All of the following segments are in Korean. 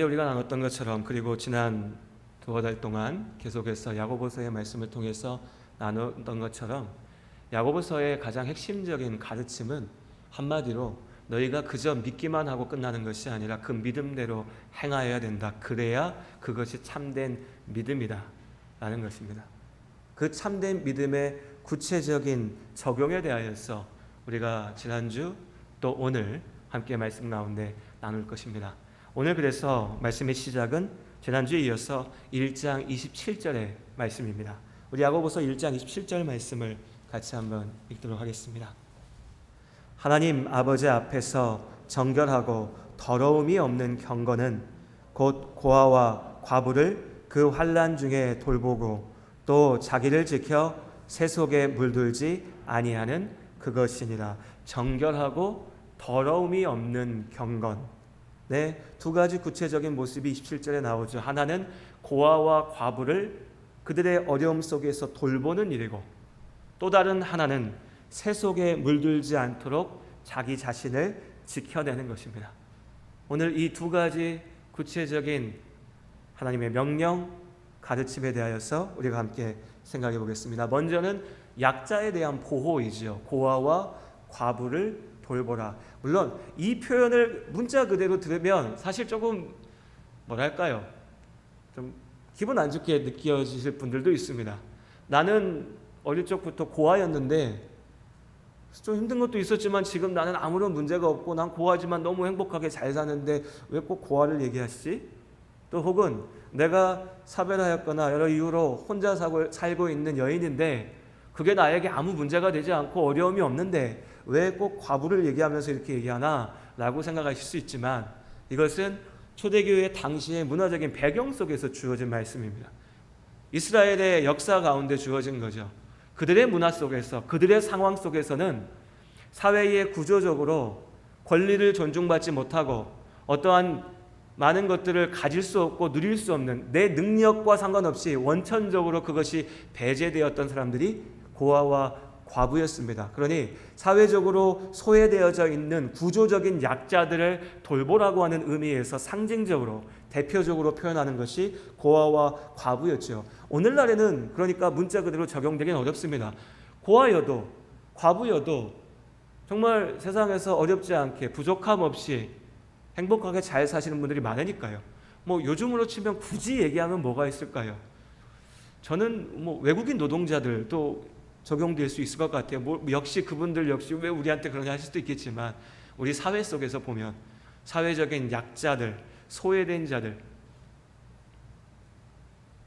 우리가 나눴던 것처럼, 그리고 지난 두어 달 동안 계속해서 야고보서의 말씀을 통해서 나눴던 것처럼, 야고보서의 가장 핵심적인 가르침은 한마디로 너희가 그저 믿기만 하고 끝나는 것이 아니라 그 믿음대로 행하여야 된다. 그래야 그것이 참된 믿음이다 라는 것입니다. 그 참된 믿음의 구체적인 적용에 대하여서 우리가 지난주 또 오늘 함께 말씀 가운데 나눌 것입니다. 오늘 그래서 말씀의 시작은 지난주에 이어서 1장 27절의 말씀입니다. 우리 야고보서 1장 27절 말씀을 같이 한번 읽도록 하겠습니다. 하나님 아버지 앞에서 정결하고 더러움이 없는 경건은 곧 고아와 과부를 그 환난 중에 돌보고 또 자기를 지켜 세속에 물들지 아니하는 그것이니라. 정결하고 더러움이 없는 경건. 네, 두 가지 구체적인 모습이 27절에 나오죠. 하나는 고아와 과부를 그들의 어려움 속에서 돌보는 일이고, 또 다른 하나는 세속에 물들지 않도록 자기 자신을 지켜내는 것입니다. 오늘 이 두 가지 구체적인 하나님의 명령, 가르침에 대하여서 우리가 함께 생각해 보겠습니다. 먼저는 약자에 대한 보호이지요. 고아와 과부를 돌보라. 물론 이 표현을 문자 그대로 들으면 사실 조금 뭐랄까요, 좀 기분 안 좋게 느껴지실 분들도 있습니다. 나는 어릴 적부터 고아였는데 좀 힘든 것도 있었지만 지금 나는 아무런 문제가 없고 난 고아지만 너무 행복하게 잘 사는데 왜 꼭 고아를 얘기하시지? 또 혹은 내가 사별하였거나 여러 이유로 혼자 살고 있는 여인인데 그게 나에게 아무 문제가 되지 않고 어려움이 없는데 왜 꼭 과부를 얘기하면서 이렇게 얘기하나? 라고 생각하실 수 있지만, 이것은 초대교회 당시의 문화적인 배경 속에서 주어진 말씀입니다. 이스라엘의 역사 가운데 주어진 거죠. 그들의 문화 속에서, 그들의 상황 속에서는 사회의 구조적으로 권리를 존중받지 못하고 어떠한 많은 것들을 가질 수 없고 누릴 수 없는, 내 능력과 상관없이 원천적으로 그것이 배제되었던 사람들이 고아와 과부였습니다. 그러니 사회적으로 소외되어져 있는 구조적인 약자들을 돌보라고 하는 의미에서 상징적으로 대표적으로 표현하는 것이 고아와 과부였죠. 오늘날에는 그러니까 문자 그대로 적용되긴 어렵습니다. 고아여도 과부여도 정말 세상에서 어렵지 않게 부족함 없이 행복하게 잘 사시는 분들이 많으니까요. 요즘으로 치면 굳이 얘기하면 뭐가 있을까요? 저는 외국인 노동자들도 적용될 수 있을 것 같아요. 역시 그분들 역시 왜 우리한테 그러냐 하실 수도 있겠지만, 우리 사회 속에서 보면 사회적인 약자들, 소외된 자들,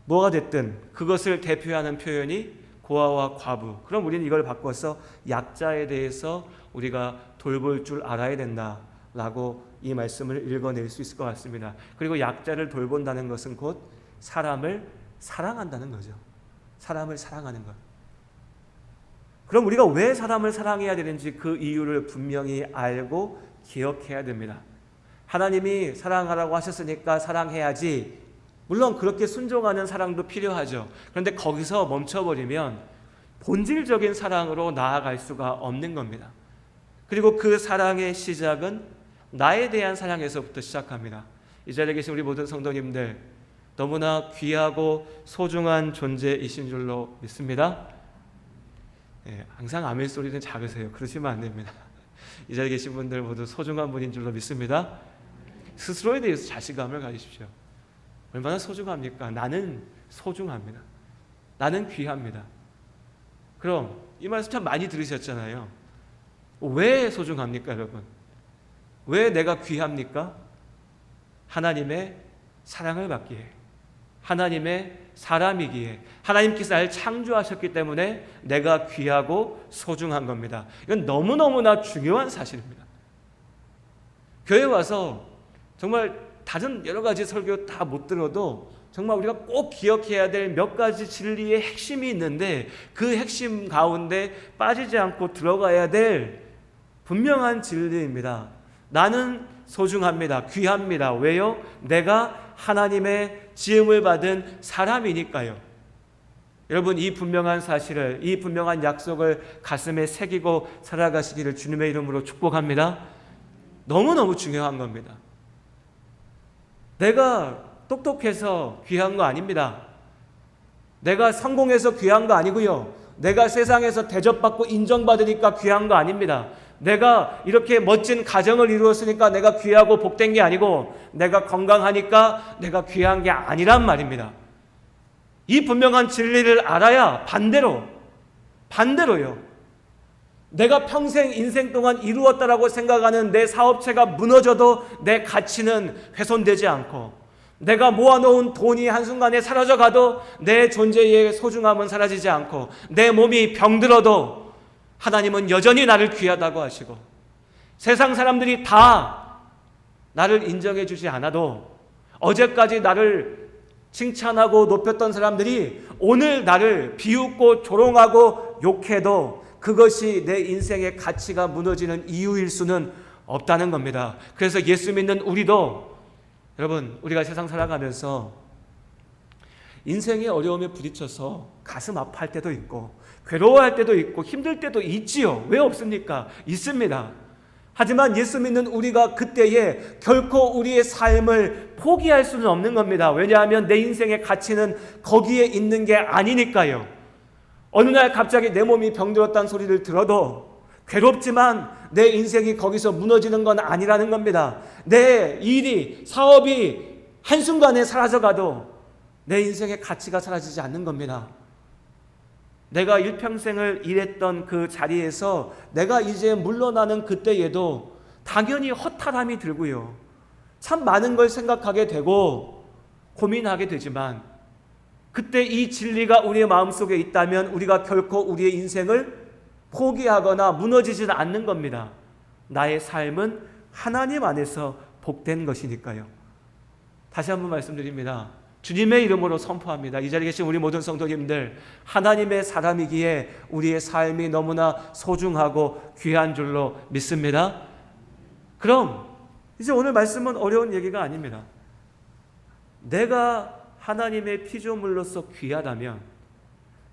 뭐가 됐든 그것을 대표하는 표현이 고아와 과부. 그럼 우리는 이걸 바꿔서 약자에 대해서 우리가 돌볼 줄 알아야 된다라고 이 말씀을 읽어낼 수 있을 것 같습니다. 그리고 약자를 돌본다는 것은 곧 사람을 사랑한다는 거죠. 사람을 사랑하는 것. 그럼 우리가 왜 사람을 사랑해야 되는지 그 이유를 분명히 알고 기억해야 됩니다. 하나님이 사랑하라고 하셨으니까 사랑해야지. 물론 그렇게 순종하는 사랑도 필요하죠. 그런데 거기서 멈춰버리면 본질적인 사랑으로 나아갈 수가 없는 겁니다. 그리고 그 사랑의 시작은 나에 대한 사랑에서부터 시작합니다. 이 자리에 계신 우리 모든 성도님들, 너무나 귀하고 소중한 존재이신 줄로 믿습니다. 항상 아멘 소리는 작으세요. 그러시면 안 됩니다. 이 자리에 계신 분들 모두 소중한 분인 줄로 믿습니다. 스스로에 대해서 자신감을 가지십시오. 얼마나 소중합니까? 나는 소중합니다. 나는 귀합니다. 그럼 이 말씀 참 많이 들으셨잖아요. 왜 소중합니까, 여러분? 왜 내가 귀합니까? 하나님의 사랑을 받기에, 하나님의 사람이기에, 하나님께서 나를 창조하셨기 때문에 내가 귀하고 소중한 겁니다. 이건 너무너무나 중요한 사실입니다. 교회 와서 정말 다른 여러 가지 설교 다 못 들어도 정말 우리가 꼭 기억해야 될 몇 가지 진리의 핵심이 있는데, 그 핵심 가운데 빠지지 않고 들어가야 될 분명한 진리입니다. 나는 소중합니다. 귀합니다. 왜요? 내가 하나님의 지음을 받은 사람이니까요. 여러분, 이 분명한 사실을, 이 분명한 약속을 가슴에 새기고 살아가시기를 주님의 이름으로 축복합니다. 너무너무 중요한 겁니다. 내가 똑똑해서 귀한 거 아닙니다. 내가 성공해서 귀한 거 아니고요. 내가 세상에서 대접받고 인정받으니까 귀한 거 아닙니다. 내가 이렇게 멋진 가정을 이루었으니까 내가 귀하고 복된 게 아니고 내가 건강하니까 내가 귀한 게 아니란 말입니다. 이 분명한 진리를 알아야 반대로요. 내가 평생 인생 동안 이루었다라고 생각하는 내 사업체가 무너져도 내 가치는 훼손되지 않고, 내가 모아놓은 돈이 한순간에 사라져가도 내 존재의 소중함은 사라지지 않고, 내 몸이 병들어도 하나님은 여전히 나를 귀하다고 하시고, 세상 사람들이 다 나를 인정해 주지 않아도 어제까지 나를 칭찬하고 높였던 사람들이 오늘 나를 비웃고 조롱하고 욕해도 그것이 내 인생의 가치가 무너지는 이유일 수는 없다는 겁니다. 그래서 예수 믿는 우리도, 여러분, 우리가 세상 살아가면서 인생의 어려움에 부딪혀서 가슴 아파할 때도 있고 괴로워할 때도 있고 힘들 때도 있지요. 왜 없습니까? 있습니다. 하지만 예수 믿는 우리가 그때에 결코 우리의 삶을 포기할 수는 없는 겁니다. 왜냐하면 내 인생의 가치는 거기에 있는 게 아니니까요. 어느 날 갑자기 내 몸이 병들었다는 소리를 들어도 괴롭지만 내 인생이 거기서 무너지는 건 아니라는 겁니다. 내 일이, 사업이 한순간에 사라져가도 내 인생의 가치가 사라지지 않는 겁니다. 내가 일평생을 일했던 그 자리에서 내가 이제 물러나는 그때에도 당연히 허탈함이 들고요. 참 많은 걸 생각하게 되고 고민하게 되지만, 그때 이 진리가 우리의 마음속에 있다면 우리가 결코 우리의 인생을 포기하거나 무너지지는 않는 겁니다. 나의 삶은 하나님 안에서 복된 것이니까요. 다시 한번 말씀드립니다. 주님의 이름으로 선포합니다. 이 자리에 계신 우리 모든 성도님들, 하나님의 사람이기에 우리의 삶이 너무나 소중하고 귀한 줄로 믿습니다. 그럼 이제 오늘 말씀은 어려운 얘기가 아닙니다. 내가 하나님의 피조물로서 귀하다면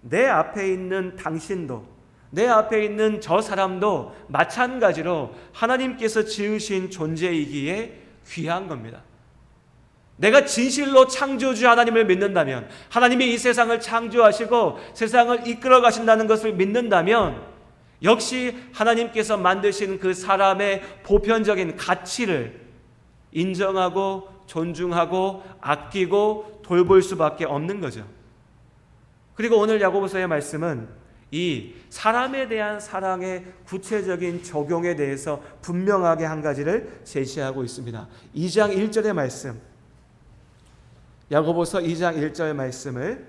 내 앞에 있는 당신도, 내 앞에 있는 저 사람도 마찬가지로 하나님께서 지으신 존재이기에 귀한 겁니다. 내가 진실로 창조주 하나님을 믿는다면, 하나님이 이 세상을 창조하시고 세상을 이끌어 가신다는 것을 믿는다면, 역시 하나님께서 만드신 그 사람의 보편적인 가치를 인정하고 존중하고 아끼고 돌볼 수밖에 없는 거죠. 그리고 오늘 야고보서의 말씀은 이 사람에 대한 사랑의 구체적인 적용에 대해서 분명하게 한 가지를 제시하고 있습니다. 2장 1절의 말씀, 야고보서 2장 1절 말씀을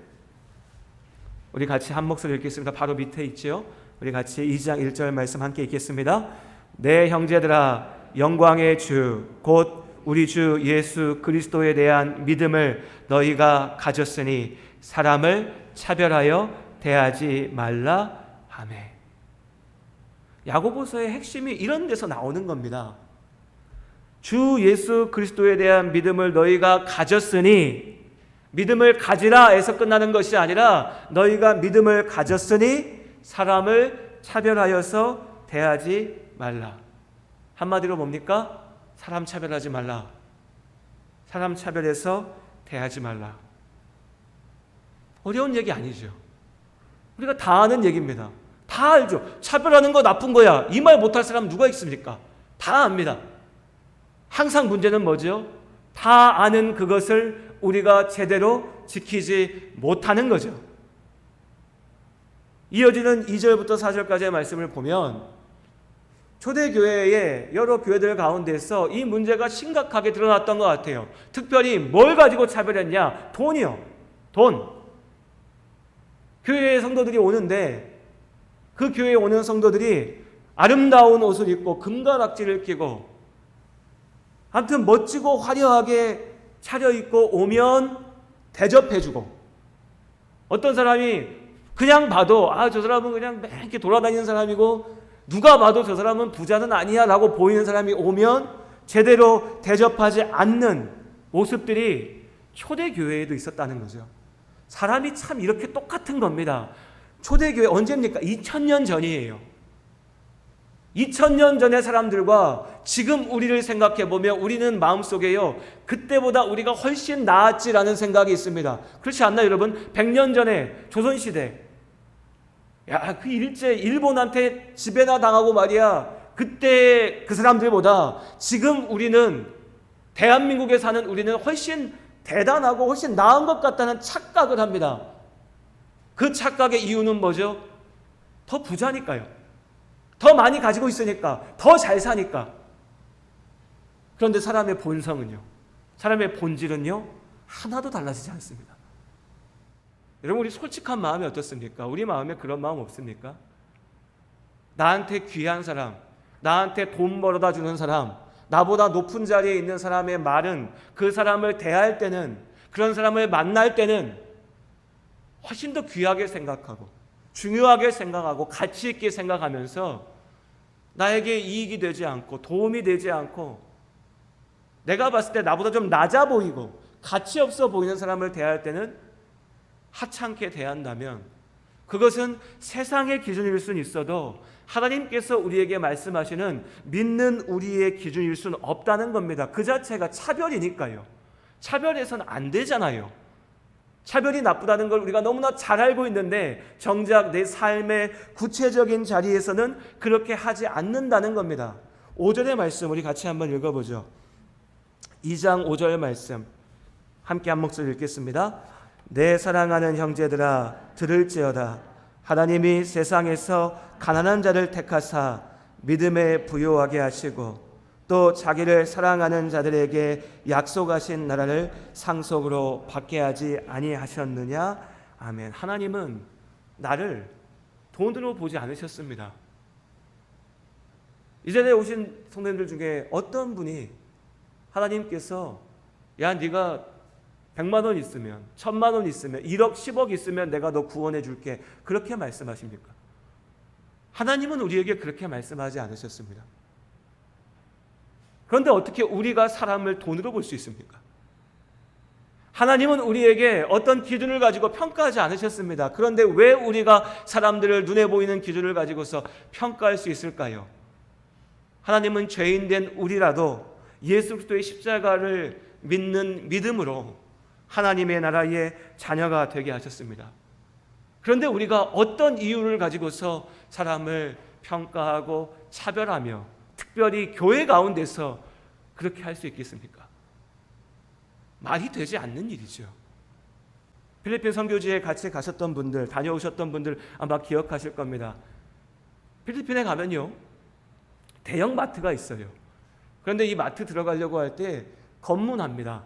우리 같이 한 목소리 읽겠습니다. 바로 밑에 있죠. 우리 같이 2장 1절 말씀 함께 읽겠습니다. 내 형제들아, 영광의 주 곧 우리 주 예수 그리스도에 대한 믿음을 너희가 가졌으니 사람을 차별하여 대하지 말라 하매. 야고보서의 핵심이 이런 데서 나오는 겁니다. 주 예수 그리스도에 대한 믿음을 너희가 가졌으니, 믿음을 가지라에서 끝나는 것이 아니라 너희가 믿음을 가졌으니 사람을 차별하여서 대하지 말라. 한마디로 뭡니까? 사람 차별하지 말라. 사람 차별해서 대하지 말라. 어려운 얘기 아니죠. 우리가 다 아는 얘기입니다. 다 알죠. 차별하는 거 나쁜 거야, 이 말 못할 사람 누가 있습니까? 다 압니다. 항상 문제는 뭐죠? 다 아는 그것을 우리가 제대로 지키지 못하는 거죠. 이어지는 2절부터 4절까지의 말씀을 보면 초대교회의 여러 교회들 가운데서 이 문제가 심각하게 드러났던 것 같아요. 특별히 뭘 가지고 차별했냐? 돈이요. 돈. 교회에 성도들이 오는데 그 교회에 오는 성도들이 아름다운 옷을 입고 금가락지를 끼고 아무튼 멋지고 화려하게 차려입고 오면 대접해주고, 어떤 사람이 그냥 봐도 저 사람은 그냥 이렇게 돌아다니는 사람이고 누가 봐도 저 사람은 부자는 아니야 라고 보이는 사람이 오면 제대로 대접하지 않는 모습들이 초대교회에도 있었다는 거죠. 사람이 참 이렇게 똑같은 겁니다. 초대교회 언제입니까? 2000년 전이에요. 2000년 전의 사람들과 지금 우리를 생각해 보면 우리는 마음속에요, 그때보다 우리가 훨씬 나았지라는 생각이 있습니다. 그렇지 않나요, 여러분? 100년 전에 조선시대, 야, 그 일제 일본한테 지배나 당하고 말이야, 그때 그 사람들보다 지금 우리는, 대한민국에 사는 우리는 훨씬 대단하고 훨씬 나은 것 같다는 착각을 합니다. 그 착각의 이유는 뭐죠? 더 부자니까요. 더 많이 가지고 있으니까, 더 잘 사니까. 그런데 사람의 본성은요, 사람의 본질은요, 하나도 달라지지 않습니다. 여러분, 우리 솔직한 마음이 어떻습니까? 우리 마음에 그런 마음 없습니까? 나한테 귀한 사람, 나한테 돈 벌어다 주는 사람, 나보다 높은 자리에 있는 사람의 말은, 그 사람을 대할 때는, 그런 사람을 만날 때는 훨씬 더 귀하게 생각하고 중요하게 생각하고 가치 있게 생각하면서 나에게 이익이 되지 않고 도움이 되지 않고 내가 봤을 때 나보다 좀 낮아 보이고 가치 없어 보이는 사람을 대할 때는 하찮게 대한다면, 그것은 세상의 기준일 수는 있어도 하나님께서 우리에게 말씀하시는 믿는 우리의 기준일 수는 없다는 겁니다. 그 자체가 차별이니까요. 차별해서는 안 되잖아요. 차별이 나쁘다는 걸 우리가 너무나 잘 알고 있는데 정작 내 삶의 구체적인 자리에서는 그렇게 하지 않는다는 겁니다. 5절의 말씀 우리 같이 한번 읽어보죠. 2장 5절 말씀 함께 한 목소리 읽겠습니다. 내 사랑하는 형제들아 들을지어다. 하나님이 세상에서 가난한 자를 택하사 믿음에 부요하게 하시고 또 자기를 사랑하는 자들에게 약속하신 나라를 상속으로 받게 하지 아니하셨느냐. 아멘. 하나님은 나를 돈으로 보지 않으셨습니다. 이 자리에 오신 성도님들 중에 어떤 분이 하나님께서 야, 네가 100만 원 있으면, 1000만 원 있으면, 1억, 10억 있으면 내가 너 구원해 줄게, 그렇게 말씀하십니까? 하나님은 우리에게 그렇게 말씀하지 않으셨습니다. 그런데 어떻게 우리가 사람을 돈으로 볼 수 있습니까? 하나님은 우리에게 어떤 기준을 가지고 평가하지 않으셨습니다. 그런데 왜 우리가 사람들을 눈에 보이는 기준을 가지고서 평가할 수 있을까요? 하나님은 죄인된 우리라도 예수 그리스도의 십자가를 믿는 믿음으로 하나님의 나라의 자녀가 되게 하셨습니다. 그런데 우리가 어떤 이유를 가지고서 사람을 평가하고 차별하며 특별히 교회 가운데서 그렇게 할 수 있겠습니까? 말이 되지 않는 일이죠. 필리핀 선교지에 같이 가셨던 분들, 다녀오셨던 분들 아마 기억하실 겁니다. 필리핀에 가면요, 대형 마트가 있어요. 그런데 이 마트 들어가려고 할 때 검문합니다.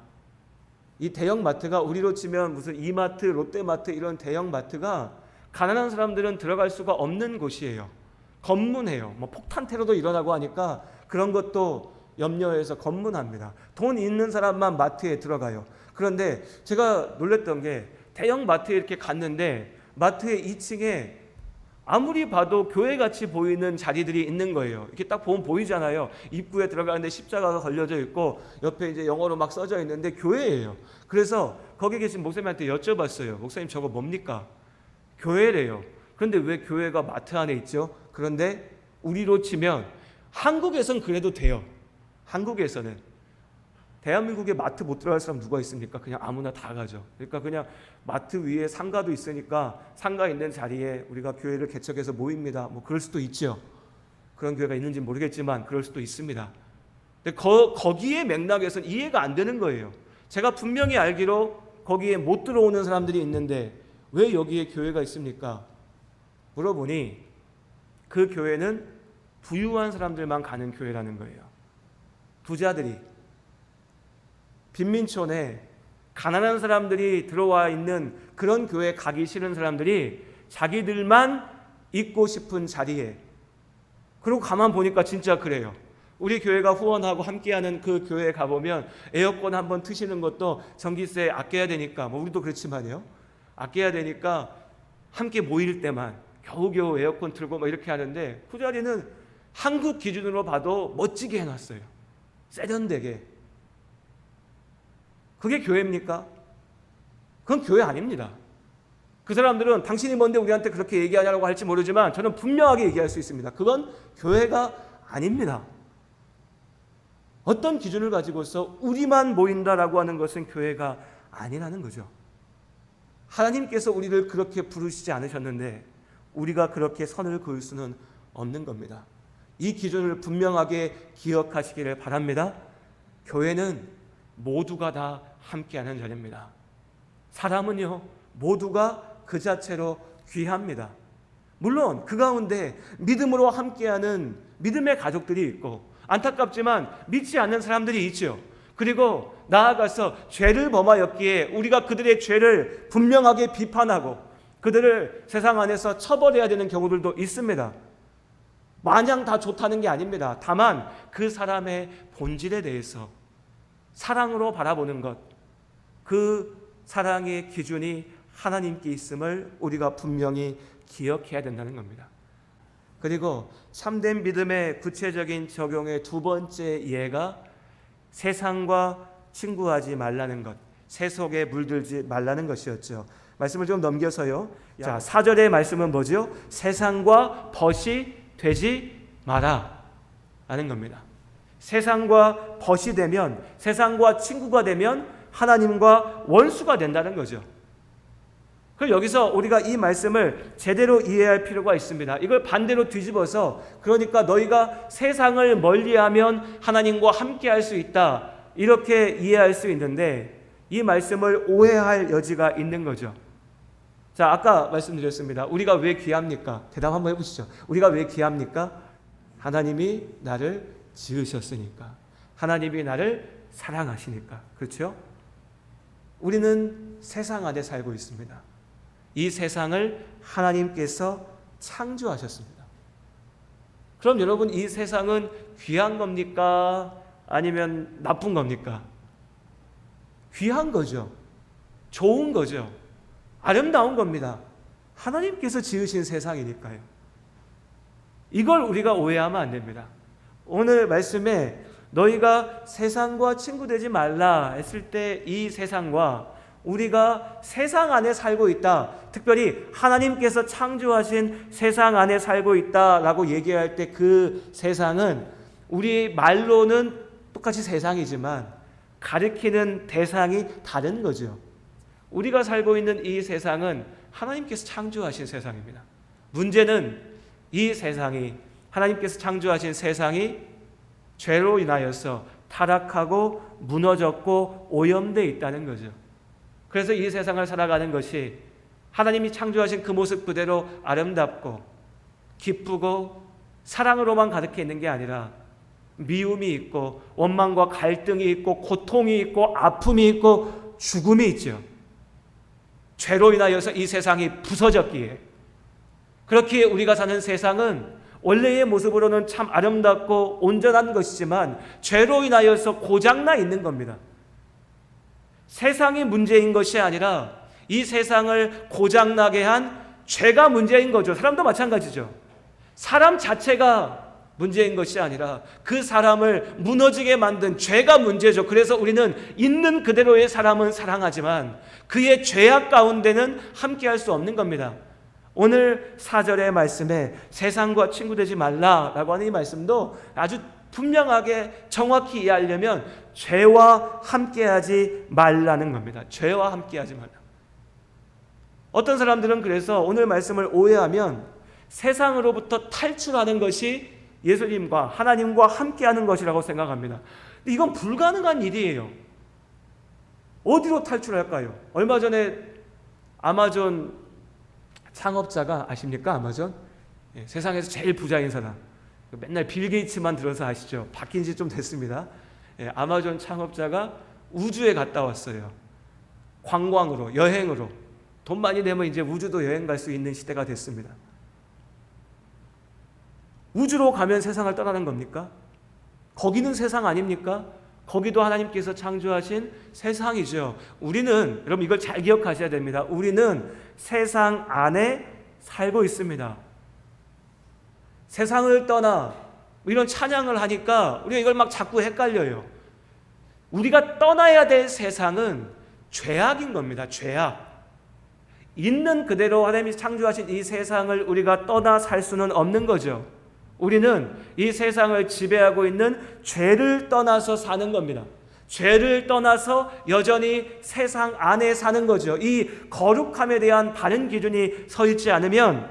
이 대형 마트가 우리로 치면 무슨 이마트, 롯데마트 이런 대형 마트가 가난한 사람들은 들어갈 수가 없는 곳이에요. 검문해요. 뭐 폭탄 테러도 일어나고 하니까 그런 것도 염려해서 검문합니다. 돈 있는 사람만 마트에 들어가요. 그런데 제가 놀랬던 게 대형 마트에 이렇게 갔는데 마트의 2층에 아무리 봐도 교회같이 보이는 자리들이 있는 거예요. 이렇게 딱 보면 보이잖아요. 입구에 들어가는데 십자가가 걸려져 있고 옆에 이제 영어로 막 써져 있는데 교회예요. 그래서 거기 계신 목사님한테 여쭤봤어요. 목사님 저거 뭡니까? 교회래요. 그런데 왜 교회가 마트 안에 있죠? 그런데 우리로 치면 한국에선 그래도 돼요. 한국에서는 대한민국에 마트 못 들어갈 사람 누가 있습니까? 그냥 아무나 다 가죠. 그러니까 그냥 마트 위에 상가도 있으니까 상가 있는 자리에 우리가 교회를 개척해서 모입니다. 뭐 그럴 수도 있죠. 그런 교회가 있는지 모르겠지만 그럴 수도 있습니다. 근데 거기에 맥락에서는 이해가 안 되는 거예요. 제가 분명히 알기로 거기에 못 들어오는 사람들이 있는데 왜 여기에 교회가 있습니까? 물어보니 그 교회는 부유한 사람들만 가는 교회라는 거예요. 부자들이, 빈민촌에 가난한 사람들이 들어와 있는 그런 교회 가기 싫은 사람들이 자기들만 있고 싶은 자리에, 그리고 가만 보니까 진짜 그래요. 우리 교회가 후원하고 함께하는 그 교회에 가보면 에어컨 한번 트시는 것도 전기세 아껴야 되니까, 뭐 우리도 그렇지만요, 아껴야 되니까 함께 모일 때만 겨우겨우 에어컨 틀고 뭐 이렇게 하는데 그 자리는 한국 기준으로 봐도 멋지게 해놨어요. 세련되게. 그게 교회입니까? 그건 교회 아닙니다. 그 사람들은 당신이 뭔데 우리한테 그렇게 얘기하냐고 할지 모르지만 저는 분명하게 얘기할 수 있습니다. 그건 교회가 아닙니다. 어떤 기준을 가지고서 우리만 모인다라고 하는 것은 교회가 아니라는 거죠. 하나님께서 우리를 그렇게 부르시지 않으셨는데 우리가 그렇게 선을 그을 수는 없는 겁니다. 이 기준을 분명하게 기억하시기를 바랍니다. 교회는 모두가 다 함께하는 자리입니다. 사람은요, 모두가 그 자체로 귀합니다. 물론 그 가운데 믿음으로 함께하는 믿음의 가족들이 있고 안타깝지만 믿지 않는 사람들이 있죠. 그리고 나아가서 죄를 범하였기에 우리가 그들의 죄를 분명하게 비판하고 그들을 세상 안에서 처벌해야 되는 경우들도 있습니다. 마냥 다 좋다는 게 아닙니다. 다만 그 사람의 본질에 대해서 사랑으로 바라보는 것, 그 사랑의 기준이 하나님께 있음을 우리가 분명히 기억해야 된다는 겁니다. 그리고 참된 믿음의 구체적인 적용의 두 번째 예가 세상과 친구하지 말라는 것, 세속에 물들지 말라는 것이었죠. 말씀을 좀 넘겨서요. 자, 4절의 말씀은 뭐죠? 세상과 벗이 되지 마라 라는 겁니다. 세상과 벗이 되면, 세상과 친구가 되면 하나님과 원수가 된다는 거죠. 그럼 여기서 우리가 이 말씀을 제대로 이해할 필요가 있습니다. 이걸 반대로 뒤집어서, 그러니까 너희가 세상을 멀리하면 하나님과 함께할 수 있다, 이렇게 이해할 수 있는데 이 말씀을 오해할 여지가 있는 거죠. 자, 아까 말씀드렸습니다. 우리가 왜 귀합니까? 대답 한번 해보시죠. 우리가 왜 귀합니까? 하나님이 나를 지으셨으니까, 하나님이 나를 사랑하시니까. 그렇죠? 우리는 세상 안에 살고 있습니다. 이 세상을 하나님께서 창조하셨습니다. 그럼 여러분, 이 세상은 귀한 겁니까? 아니면 나쁜 겁니까? 귀한 거죠. 좋은 거죠. 아름다운 겁니다. 하나님께서 지으신 세상이니까요. 이걸 우리가 오해하면 안 됩니다. 오늘 말씀에 너희가 세상과 친구 되지 말라 했을 때 이 세상과 우리가 세상 안에 살고 있다, 특별히 하나님께서 창조하신 세상 안에 살고 있다라고 얘기할 때 그 세상은 우리 말로는 똑같이 세상이지만 가리키는 대상이 다른 거죠. 우리가 살고 있는 이 세상은 하나님께서 창조하신 세상입니다. 문제는 이 세상이, 하나님께서 창조하신 세상이 죄로 인하여서 타락하고 무너졌고 오염되어 있다는 거죠. 그래서 이 세상을 살아가는 것이 하나님이 창조하신 그 모습 그대로 아름답고 기쁘고 사랑으로만 가득해 있는 게 아니라 미움이 있고 원망과 갈등이 있고 고통이 있고 아픔이 있고 죽음이 있죠. 죄로 인하여서 이 세상이 부서졌기에, 그렇기에 우리가 사는 세상은 원래의 모습으로는 참 아름답고 온전한 것이지만 죄로 인하여서 고장나 있는 겁니다. 세상이 문제인 것이 아니라 이 세상을 고장나게 한 죄가 문제인 거죠. 사람도 마찬가지죠. 사람 자체가 문제인 것이 아니라 그 사람을 무너지게 만든 죄가 문제죠. 그래서 우리는 있는 그대로의 사람은 사랑하지만 그의 죄악 가운데는 함께할 수 없는 겁니다. 오늘 4절의 말씀에 세상과 친구 되지 말라라고 하는 이 말씀도 아주 분명하게 정확히 이해하려면 죄와 함께하지 말라는 겁니다. 죄와 함께하지 말라. 어떤 사람들은 그래서 오늘 말씀을 오해하면 세상으로부터 탈출하는 것이 예수님과 하나님과 함께하는 것이라고 생각합니다. 이건 불가능한 일이에요. 어디로 탈출할까요? 얼마 전에 아마존 창업자가, 아십니까? 아마존? 세상에서 제일 부자인 사람, 맨날 빌 게이츠만 들어서 아시죠? 바뀐 지 좀 됐습니다. 아마존 창업자가 우주에 갔다 왔어요. 관광으로, 여행으로. 돈 많이 내면 이제 우주도 여행 갈 수 있는 시대가 됐습니다. 우주로 가면 세상을 떠나는 겁니까? 거기는 세상 아닙니까? 거기도 하나님께서 창조하신 세상이죠. 우리는, 여러분 이걸 잘 기억하셔야 됩니다. 우리는 세상 안에 살고 있습니다. 세상을 떠나 이런 찬양을 하니까 우리가 이걸 막 자꾸 헷갈려요. 우리가 떠나야 될 세상은 죄악인 겁니다. 죄악. 있는 그대로 하나님이 창조하신 이 세상을 우리가 떠나 살 수는 없는 거죠. 우리는 이 세상을 지배하고 있는 죄를 떠나서 사는 겁니다. 죄를 떠나서 여전히 세상 안에 사는 거죠. 이 거룩함에 대한 바른 기준이 서 있지 않으면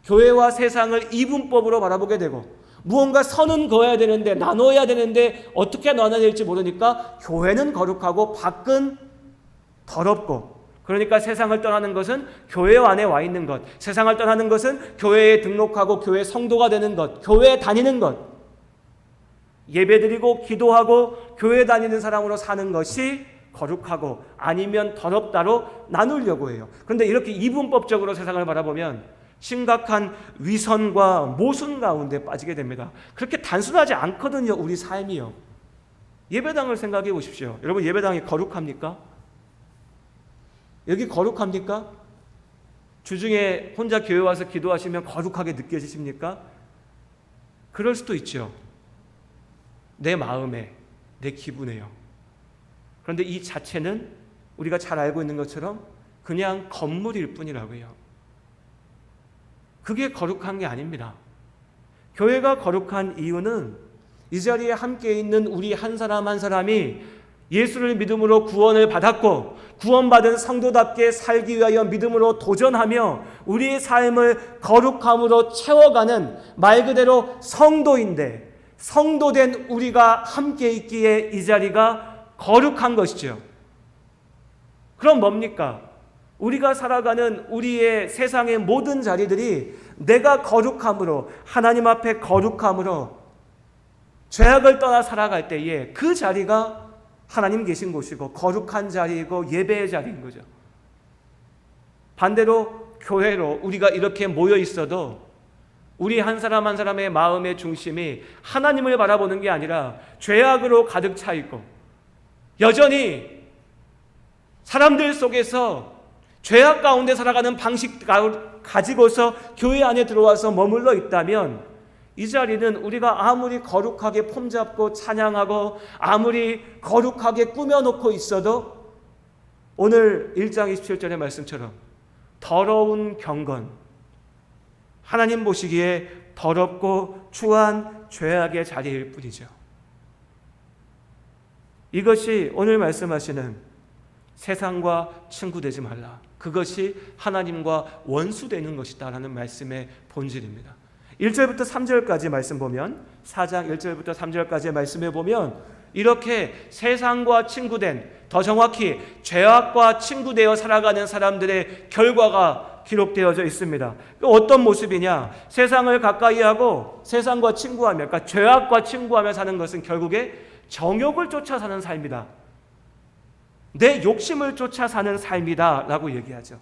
교회와 세상을 이분법으로 바라보게 되고, 무언가 선은 그어야 되는데, 나눠야 되는데 어떻게 나눠야 될지 모르니까 교회는 거룩하고 밖은 더럽고, 그러니까 세상을 떠나는 것은 교회 안에 와 있는 것, 세상을 떠나는 것은 교회에 등록하고 교회 성도가 되는 것, 교회에 다니는 것, 예배드리고 기도하고 교회 다니는 사람으로 사는 것이 거룩하고 아니면 더럽다로 나누려고 해요. 그런데 이렇게 이분법적으로 세상을 바라보면 심각한 위선과 모순 가운데 빠지게 됩니다. 그렇게 단순하지 않거든요, 우리 삶이요. 예배당을 생각해 보십시오. 여러분, 예배당이 거룩합니까? 여기 거룩합니까? 주중에 혼자 교회 와서 기도하시면 거룩하게 느껴지십니까? 그럴 수도 있죠. 내 마음에, 내 기분에요. 그런데 이 자체는 우리가 잘 알고 있는 것처럼 그냥 건물일 뿐이라고요. 그게 거룩한 게 아닙니다. 교회가 거룩한 이유는 이 자리에 함께 있는 우리 한 사람 한 사람이 예수를 믿음으로 구원을 받았고, 구원받은 성도답게 살기 위하여 믿음으로 도전하며 우리의 삶을 거룩함으로 채워가는, 말 그대로 성도인데, 성도된 우리가 함께 있기에 이 자리가 거룩한 것이죠. 그럼 뭡니까? 우리가 살아가는 우리의 세상의 모든 자리들이 내가 거룩함으로, 하나님 앞에 거룩함으로 죄악을 떠나 살아갈 때에 그 자리가 하나님 계신 곳이고 거룩한 자리이고 예배의 자리인 거죠. 반대로 교회로 우리가 이렇게 모여 있어도 우리 한 사람 한 사람의 마음의 중심이 하나님을 바라보는 게 아니라 죄악으로 가득 차 있고, 여전히 사람들 속에서 죄악 가운데 살아가는 방식 가지고서 교회 안에 들어와서 머물러 있다면, 이 자리는 우리가 아무리 거룩하게 폼잡고 찬양하고 아무리 거룩하게 꾸며놓고 있어도 오늘 1장 27절의 말씀처럼 더러운 경건, 하나님 보시기에 더럽고 추한 죄악의 자리일 뿐이죠. 이것이 오늘 말씀하시는 세상과 친구 되지 말라, 그것이 하나님과 원수 되는 것이다 라는 말씀의 본질입니다. 1절부터 3절까지 말씀 보면, 4장 1절부터 3절까지의 말씀에 보면 이렇게 세상과 친구된, 더 정확히 죄악과 친구되어 살아가는 사람들의 결과가 기록되어져 있습니다. 어떤 모습이냐? 세상을 가까이하고 세상과 친구하며, 그러니까 죄악과 친구하며 사는 것은 결국에 정욕을 쫓아 사는 삶이다, 내 욕심을 쫓아 사는 삶이다 라고 얘기하죠.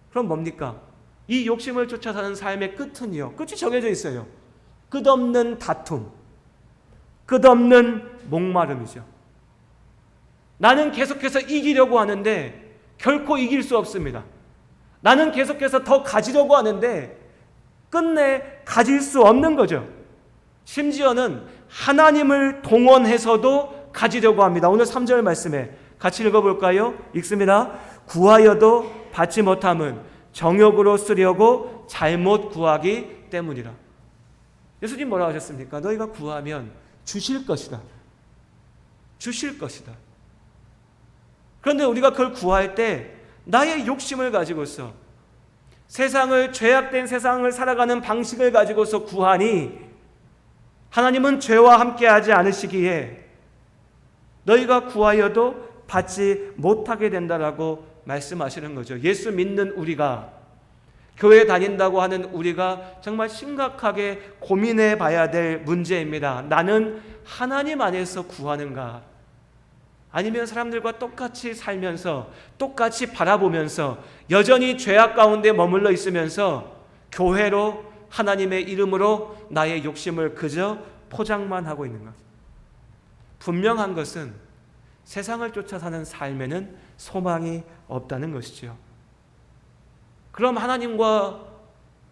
그럼 뭡니까? 이 욕심을 쫓아 사는 삶의 끝은요, 끝이 정해져 있어요. 끝없는 다툼, 끝없는 목마름이죠. 나는 계속해서 이기려고 하는데 결코 이길 수 없습니다. 나는 계속해서 더 가지려고 하는데 끝내 가질 수 없는 거죠. 심지어는 하나님을 동원해서도 가지려고 합니다. 오늘 3절 말씀에 같이 읽어볼까요? 읽습니다. 구하여도 받지 못함은 정욕으로 쓰려고 잘못 구하기 때문이라. 예수님 뭐라고 하셨습니까? 너희가 구하면 주실 것이다. 주실 것이다. 그런데 우리가 그걸 구할 때 나의 욕심을 가지고서, 세상을, 죄악된 세상을 살아가는 방식을 가지고서 구하니 하나님은 죄와 함께하지 않으시기에 너희가 구하여도 받지 못하게 된다라고 말씀하시는 거죠. 예수 믿는 우리가, 교회 다닌다고 하는 우리가 정말 심각하게 고민해 봐야 될 문제입니다. 나는 하나님 안에서 구하는가? 아니면 사람들과 똑같이 살면서, 똑같이 바라보면서 여전히 죄악 가운데 머물러 있으면서 교회로, 하나님의 이름으로 나의 욕심을 그저 포장만 하고 있는가? 분명한 것은 세상을 쫓아 사는 삶에는 소망이 없다는 것이죠. 그럼 하나님과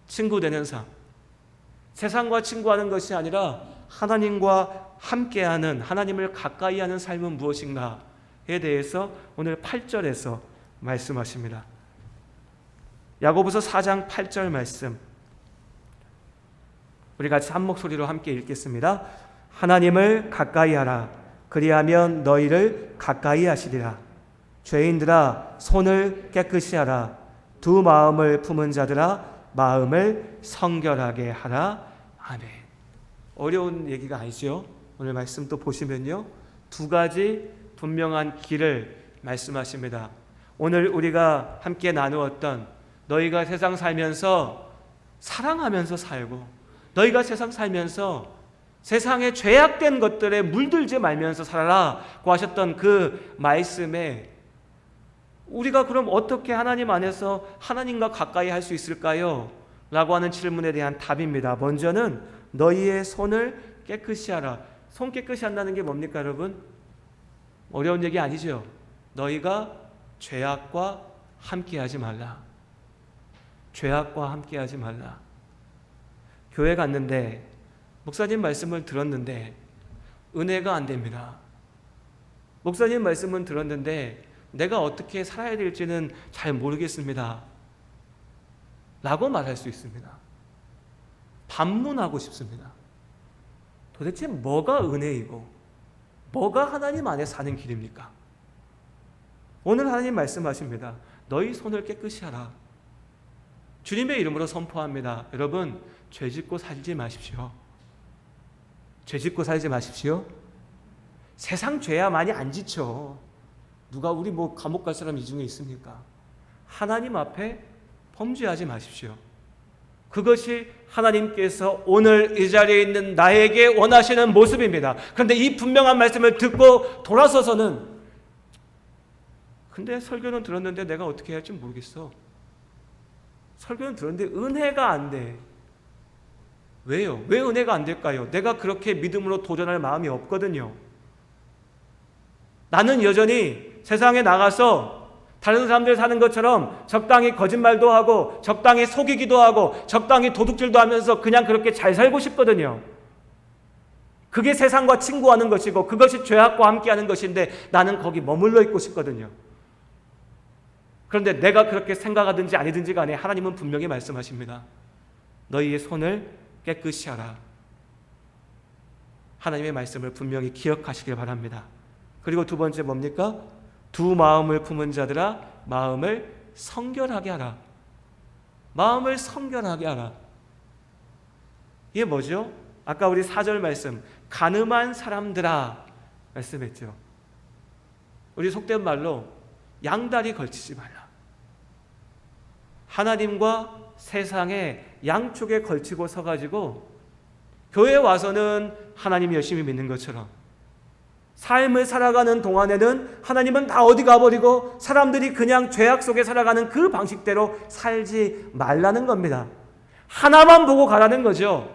친구 되는 삶, 세상과 친구하는 것이 아니라 하나님과 함께하는, 하나님을 가까이 하는 삶은 무엇인가에 대해서 오늘 8절에서 말씀하십니다. 야고보서 4장 8절 말씀, 우리 같이 한 목소리로 함께 읽겠습니다. 하나님을 가까이 하라. 그리하면 너희를 가까이 하시리라. 죄인들아 손을 깨끗이 하라. 두 마음을 품은 자들아 마음을 성결하게 하라. 아멘. 어려운 얘기가 아니죠. 오늘 말씀 또 보시면요, 두 가지 분명한 길을 말씀하십니다. 오늘 우리가 함께 나누었던, 너희가 세상 살면서 사랑하면서 살고, 너희가 세상 살면서 세상의 죄악된 것들에 물들지 말면서 살아라고 하셨던 그 말씀에 우리가 그럼 어떻게 하나님 안에서 하나님과 가까이 할 수 있을까요? 라고 하는 질문에 대한 답입니다. 먼저는 너희의 손을 깨끗이 하라. 손 깨끗이 한다는 게 뭡니까 여러분? 어려운 얘기 아니죠. 너희가 죄악과 함께하지 말라. 죄악과 함께하지 말라. 교회 갔는데 목사님 말씀을 들었는데 은혜가 안 됩니다. 목사님 말씀은 들었는데 내가 어떻게 살아야 될지는 잘 모르겠습니다. 라고 말할 수 있습니다. 반문하고 싶습니다. 도대체 뭐가 은혜이고 뭐가 하나님 안에 사는 길입니까? 오늘 하나님 말씀하십니다. 너희 손을 깨끗이 하라. 주님의 이름으로 선포합니다. 여러분, 죄짓고 살지 마십시오. 죄짓고 살지 마십시오. 세상 죄야 많이 안 지쳐. 누가 우리 감옥 갈 사람 이 중에 있습니까? 하나님 앞에 범죄하지 마십시오. 그것이 하나님께서 오늘 이 자리에 있는 나에게 원하시는 모습입니다. 그런데 이 분명한 말씀을 듣고 돌아서서는, 근데 설교는 들었는데 내가 어떻게 해야 할지 모르겠어. 설교는 들었는데 은혜가 안 돼. 왜요? 왜 은혜가 안 될까요? 내가 그렇게 믿음으로 도전할 마음이 없거든요. 나는 여전히 세상에 나가서 다른 사람들 사는 것처럼 적당히 거짓말도 하고 적당히 속이기도 하고 적당히 도둑질도 하면서 그냥 그렇게 잘 살고 싶거든요. 그게 세상과 친구하는 것이고 그것이 죄악과 함께하는 것인데 나는 거기 머물러 있고 싶거든요. 그런데 내가 그렇게 생각하든지 아니든지 간에 하나님은 분명히 말씀하십니다. 너희의 손을 깨끗이 하라. 하나님의 말씀을 분명히 기억하시길 바랍니다. 그리고 두 번째 뭡니까? 두 마음을 품은 자들아 마음을 성결하게 하라. 마음을 성결하게 하라. 이게 뭐죠? 아까 우리 4절 말씀, 간음한 사람들아 말씀했죠. 우리 속된 말로 양다리 걸치지 말라. 하나님과 세상에 양쪽에 걸치고 서가지고 교회에 와서는 하나님 열심히 믿는 것처럼 삶을 살아가는 동안에는 하나님은 다 어디 가버리고 사람들이 그냥 죄악 속에 살아가는 그 방식대로 살지 말라는 겁니다. 하나만 보고 가라는 거죠.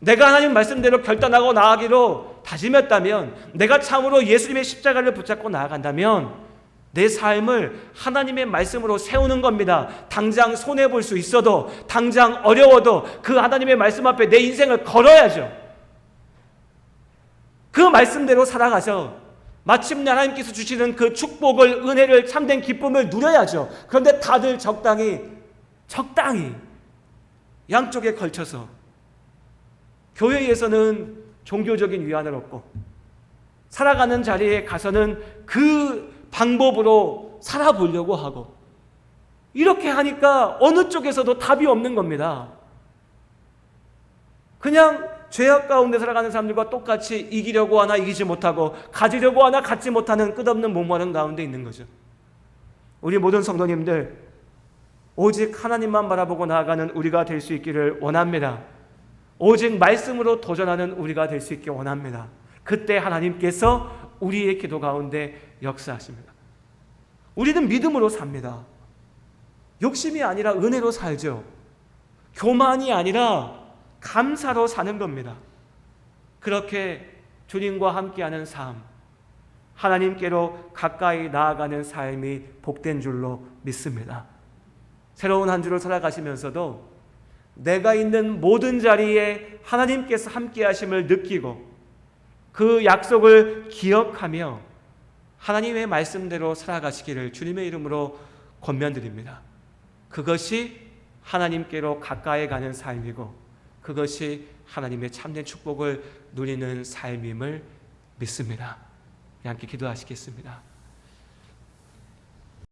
내가 하나님 말씀대로 결단하고 나아가기로 다짐했다면, 내가 참으로 예수님의 십자가를 붙잡고 나아간다면 내 삶을 하나님의 말씀으로 세우는 겁니다. 당장 손해볼 수 있어도, 당장 어려워도 그 하나님의 말씀 앞에 내 인생을 걸어야죠. 그 말씀대로 살아가서 마침내 하나님께서 주시는 그 축복을, 은혜를, 참된 기쁨을 누려야죠. 그런데 다들 적당히 양쪽에 걸쳐서 교회에서는 종교적인 위안을 얻고 살아가는 자리에 가서는 그 방법으로 살아보려고 하고, 이렇게 하니까 어느 쪽에서도 답이 없는 겁니다. 그냥 죄악 가운데 살아가는 사람들과 똑같이 이기려고 하나 이기지 못하고 가지려고 하나 갖지 못하는 끝없는 목마른 가운데 있는 거죠. 우리 모든 성도님들, 오직 하나님만 바라보고 나아가는 우리가 될 수 있기를 원합니다. 오직 말씀으로 도전하는 우리가 될 수 있게 원합니다. 그때 하나님께서 우리의 기도 가운데 역사하십니다. 우리는 믿음으로 삽니다. 욕심이 아니라 은혜로 살죠. 교만이 아니라 감사로 사는 겁니다. 그렇게 주님과 함께하는 삶, 하나님께로 가까이 나아가는 삶이 복된 줄로 믿습니다. 새로운 한 주를 살아가시면서도 내가 있는 모든 자리에 하나님께서 함께하심을 느끼고 그 약속을 기억하며 하나님의 말씀대로 살아가시기를 주님의 이름으로 권면드립니다. 그것이 하나님께로 가까이 가는 삶이고 그것이 하나님의 참된 축복을 누리는 삶임을 믿습니다. 함께 기도하시겠습니다.